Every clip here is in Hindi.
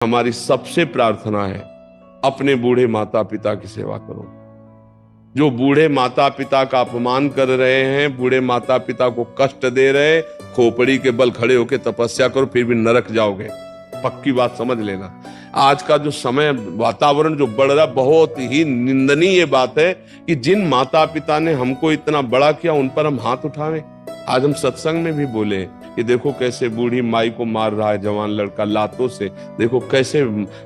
हमारी सबसे प्रार्थना है, अपने बूढ़े माता पिता की सेवा करो। जो बूढ़े माता पिता का अपमान कर रहे हैं, बूढ़े माता पिता को कष्ट दे रहे, खोपड़ी के बल खड़े होकर तपस्या करो, फिर भी नरक जाओगे। पक्की बात समझ लेना। आज का जो समय वातावरण जो बढ़ रहा, बहुत ही निंदनीय बात है कि जिन माता पिता ने हमको इतना बड़ा किया उन पर हम हाथ उठावें। आज हम सत्संग में भी बोले कि देखो कैसे बूढ़ी माई को मार रहा है जवान लड़का लातों से, देखो कैसे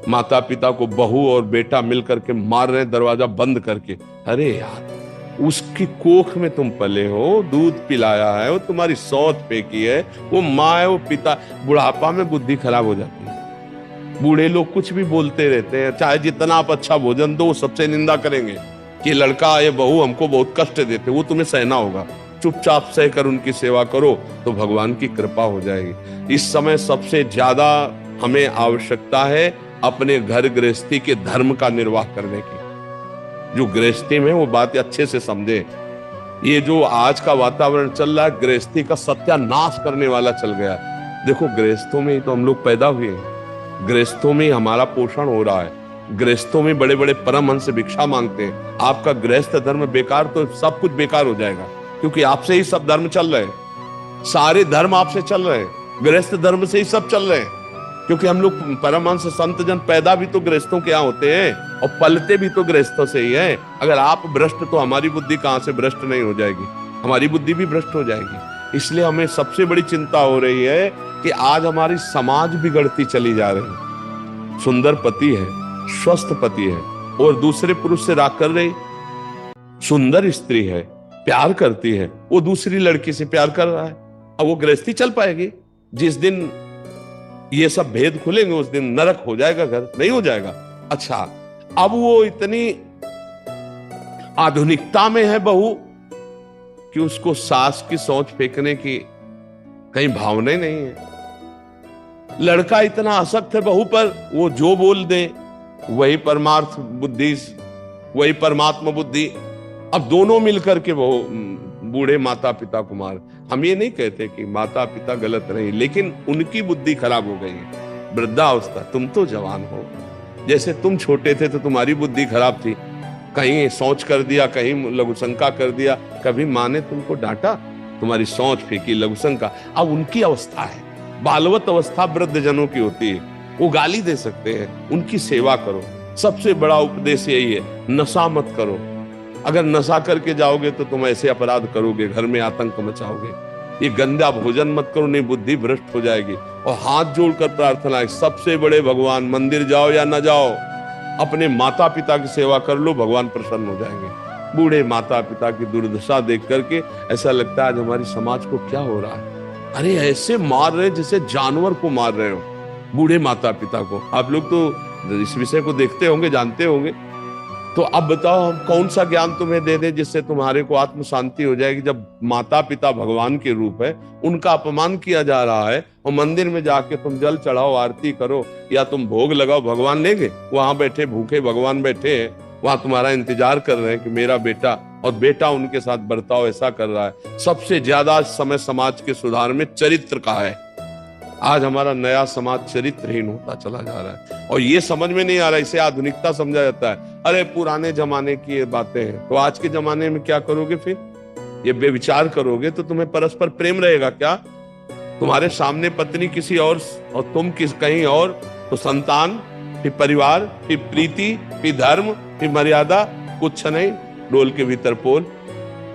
माता पिता को बहू और बेटा मिल करके मार रहे हैं दरवाजा बंद करके। अरे यार, उसकी कोख में तुम पले हो, दूध पिलाया है, वो तुम्हारी सौत फेंकी है, वो माँ है, वो पिता। बुढ़ापा में बुद्धि खराब हो जाती है। बूढ़े लोग कुछ भी बोलते रहते हैं, चाहे जितना आप अच्छा भोजन दो, वो सबसे निंदा करेंगे कि लड़का ये बहू हमको बहुत कष्ट देते। वो तुम्हें सहना होगा, चुपचाप सहकर उनकी सेवा करो तो भगवान की कृपा हो जाएगी। इस समय सबसे ज्यादा हमें आवश्यकता है अपने घर गृहस्थी के धर्म का निर्वाह करने की। जो गृहस्थी में वो बात अच्छे से समझे। ये जो आज का वातावरण चल रहा है, गृहस्थी का सत्यानाश करने वाला चल गया। देखो, गृहस्थों में ही तो हम लोग पैदा हुए हैं, गृहस्थों में ही हमारा पोषण हो रहा है, गृहस्थों में बड़े बड़े परमहंस बिक्षा मांगते हैं। आपका गृहस्थ धर्म बेकार तो सब कुछ बेकार हो जाएगा, क्योंकि आपसे ही सब धर्म चल रहे हैं। सारे धर्म आपसे चल रहे हैं, गृहस्थ धर्म से ही सब चल रहे हैं। क्योंकि हम लोग परमहंस संत जन पैदा भी तो गृहस्थों के यहाँ होते हैं और पलते भी तो गृहस्थों से ही है। अगर आप भ्रष्ट, तो हमारी बुद्धि कहां से भ्रष्ट नहीं हो जाएगी? हमारी बुद्धि भी भ्रष्ट हो जाएगी। इसलिए हमें सबसे बड़ी चिंता हो रही है कि आज हमारी समाज बिगड़ती चली जा रही है। सुंदर पति है, स्वस्थ पति है और दूसरे पुरुष से राग कर रही, सुंदर स्त्री है, प्यार करती है, वो दूसरी लड़की से प्यार कर रहा है। अब वो गृहस्थी चल पाएगी? जिस दिन ये सब भेद खुलेंगे उस दिन नरक हो जाएगा घर, नहीं हो जाएगा। अच्छा, अब वो इतनी आधुनिकता में है बहू कि उसको सास की सोच फेंकने की कहीं भावना ही नहीं है। लड़का इतना आसक्त है बहू पर, वो जो बोल दे वही परमार्थ बुद्धि, वही परमात्मा बुद्धि। अब दोनों मिलकर के वो बूढ़े माता पिता को मार। हम ये नहीं कहते कि माता पिता गलत नहीं, लेकिन उनकी बुद्धि खराब हो गई है। वृद्धावस्था, तुम तो जवान हो, जैसे तुम छोटे थे तो तुम्हारी बुद्धि खराब थी, कहीं सोच कर दिया, कहीं लघुशंका कर दिया, कभी माँ ने तुमको डांटा, तुम्हारी सोच फेंकी लघुशंका। अब उनकी अवस्था है, बालवत अवस्था वृद्ध जनों की होती है, वो गाली दे सकते हैं, उनकी सेवा करो। सबसे बड़ा उपदेश यही है, नशा मत करो। अगर नशा करके जाओगे तो तुम ऐसे अपराध करोगे, घर में आतंक मचाओगे। ये गंदा भोजन मत करो, नहीं बुद्धि भ्रष्ट हो जाएगी। और हाथ जोड़कर प्रार्थना है, सबसे बड़े भगवान, मंदिर जाओ या न जाओ, अपने माता पिता की सेवा कर लो, भगवान प्रसन्न हो जाएंगे। बूढ़े माता पिता की दुर्दशा देख करके ऐसा लगता है आज हमारी समाज को क्या हो रहा है। अरे ऐसे मार रहे जैसे जानवर को मार रहे हो, बूढ़े माता पिता को। आप लोग तो इस विषय को देखते होंगे, जानते होंगे। तो अब बताओ, हम कौन सा ज्ञान तुम्हें दे दे जिससे तुम्हारे को आत्म शांति हो जाएगी? जब माता पिता भगवान के रूप है, उनका अपमान किया जा रहा है, और मंदिर में जाके तुम जल चढ़ाओ, आरती करो या तुम भोग लगाओ, भगवान लेंगे? वहां बैठे भूखे भगवान बैठे हैं, वहां तुम्हारा इंतजार कर रहे हैं कि मेरा बेटा, और बेटा उनके साथ बर्ताव ऐसा कर रहा है। सबसे ज्यादा समय समाज के सुधार में चरित्र का है। आज हमारा नया समाज चरित्रहीन होता चला जा रहा है, और ये समझ में नहीं आ रहा, इसे आधुनिकता समझा जाता है। अरे पुराने जमाने की ये बातें हैं, तो आज के जमाने में क्या करोगे फिर? ये बेविचार करोगे तो तुम्हें परस्पर प्रेम रहेगा क्या? तुम्हारे सामने पत्नी किसी और तुम कहीं और, तो संतान, फिर परिवार, फिर प्रीति, फिर धर्म, फिर मर्यादा, कुछ नहीं, डोल के भीतर पोल।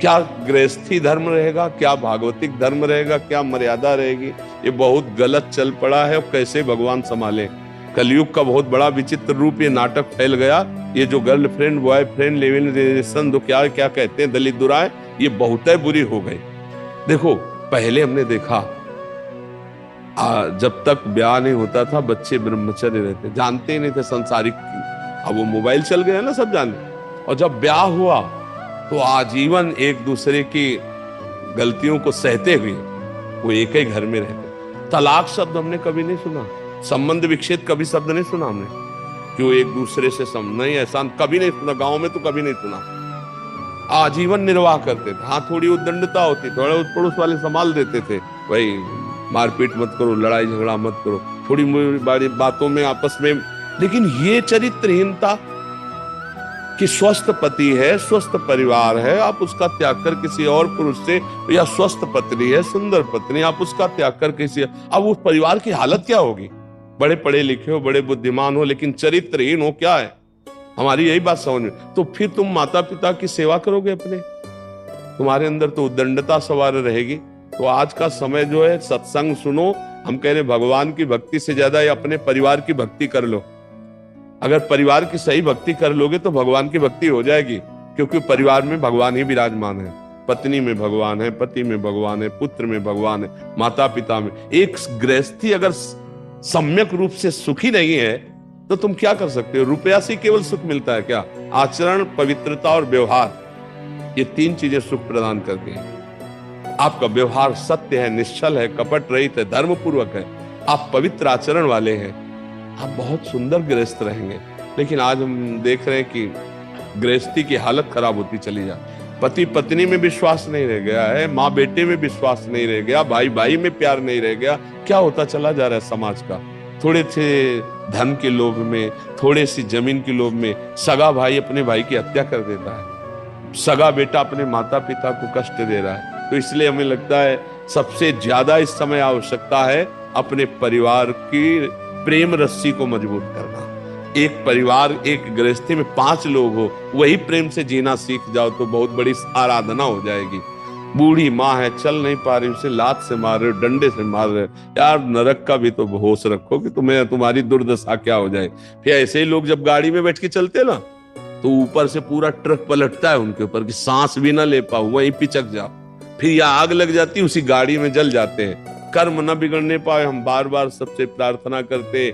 क्या गृहस्थी धर्म रहेगा, क्या भागवतिक धर्म रहेगा, क्या मर्यादा रहेगी? ये बहुत गलत चल पड़ा है। और कैसे भगवान संभाले? कलयुग का बहुत बड़ा विचित्र रूप ये नाटक फैल गया। ये जो गर्लफ्रेंड बॉयफ्रेंड लिविंग रिलेशन, जो क्या क्या कहते हैं, दलित दुराएं, ये बहुत बुरी हो गई। देखो, पहले हमने देखा जब तक ब्याह नहीं होता था बच्चे ब्रह्मचर्य रहते, जानते ही नहीं थे संसारिक की। अब वो मोबाइल चल गया ना, सब जाने। और जब ब्याह हुआ तो आजीवन एक दूसरे की गलतियों को सहते हुए वो एक ही घर में रहते। तलाक शब्द हमने कभी नहीं सुना, संबंध विच्छेद कभी शब्द नहीं सुना हमने, क्यों एक दूसरे से नहीं, ऐसा कभी नहीं सुना, गांव में तो कभी नहीं सुना। आजीवन निर्वाह करते थे। हाँ, थोड़ी उद्दंडता होती, थोड़ा पड़ोस वाले संभाल देते थे, भाई मारपीट मत करो, लड़ाई झगड़ा मत करो, थोड़ी बड़ी बातों में आपस में। लेकिन ये चरित्रहीनता कि स्वस्थ पति है, स्वस्थ परिवार है, आप उसका त्याग कर किसी और पुरुष से, या स्वस्थ पत्नी है, सुंदर पत्नी, आप उसका त्याग कर किसी, अब उस परिवार की हालत क्या होगी? बड़े पढ़े लिखे हो, बड़े बुद्धिमान हो, लेकिन चरित्रहीन हो, क्या है? हमारी यही बात समझ में। तो फिर तुम माता पिता की सेवा करोगे अपने? तुम्हारे अंदर तो उद्दंडता सवार रहेगी। तो आज का समय जो है, सत्संग सुनो। हम कह रहे भगवान की भक्ति से ज्यादा ये अपने परिवार की भक्ति कर लो। अगर परिवार की सही भक्ति कर लोगे तो भगवान की भक्ति हो जाएगी, क्योंकि परिवार में भगवान ही विराजमान है। पत्नी में भगवान है, पति में भगवान है, पुत्र में भगवान है, माता पिता में। एक गृहस्थी अगर सम्यक रूप से सुखी नहीं है तो तुम क्या कर सकते हो? रुपया से केवल सुख मिलता है क्या? आचरण, पवित्रता और व्यवहार, ये तीन चीजें सुख प्रदान करती हैं। आपका व्यवहार सत्य है, निश्चल है, कपट रहित है, धर्म पूर्वक है, आप पवित्र आचरण वाले हैं, आप बहुत सुंदर गृहस्थ रहेंगे। लेकिन आज हम देख रहे हैं कि गृहस्थी की हालत खराब होती चली जा। पति पत्नी में विश्वास नहीं रह गया है, माँ बेटे में विश्वास नहीं रह गया, भाई भाई में प्यार नहीं रह गया। क्या होता चला जा रहा है समाज का? थोड़े से धन के लोभ में, थोड़े सी जमीन के लोभ में सगा भाई अपने भाई की हत्या कर देता है, सगा बेटा अपने माता पिता को कष्ट दे रहा है। तो इसलिए हमें लगता है सबसे ज्यादा इस समय आवश्यकता है अपने परिवार की प्रेम रस्सी को मजबूत करना। एक परिवार, एक गृहस्थी में 5 लोग हो, वही प्रेम से जीना सीख जाओ तो बहुत बड़ी आराधना हो जाएगी। बूढ़ी माँ है, चल नहीं पा रही, उसे लात से मार रहे हो, डंडे से मार रहे हो, यार नरक का भी तो होश रखो कि तुम्हारी दुर्दशा क्या हो जाए। फिर ऐसे ही लोग जब गाड़ी में बैठ के चलते ना, तो ऊपर से पूरा ट्रक पलटता है उनके ऊपर कि सांस भी ना ले पाओ, वहीं पिचक जाओ। फिर या आग लग जाती, उसी गाड़ी में जल जाते हैं। कर्म न बिगड़ने पाए, हम बार बार सबसे प्रार्थना करते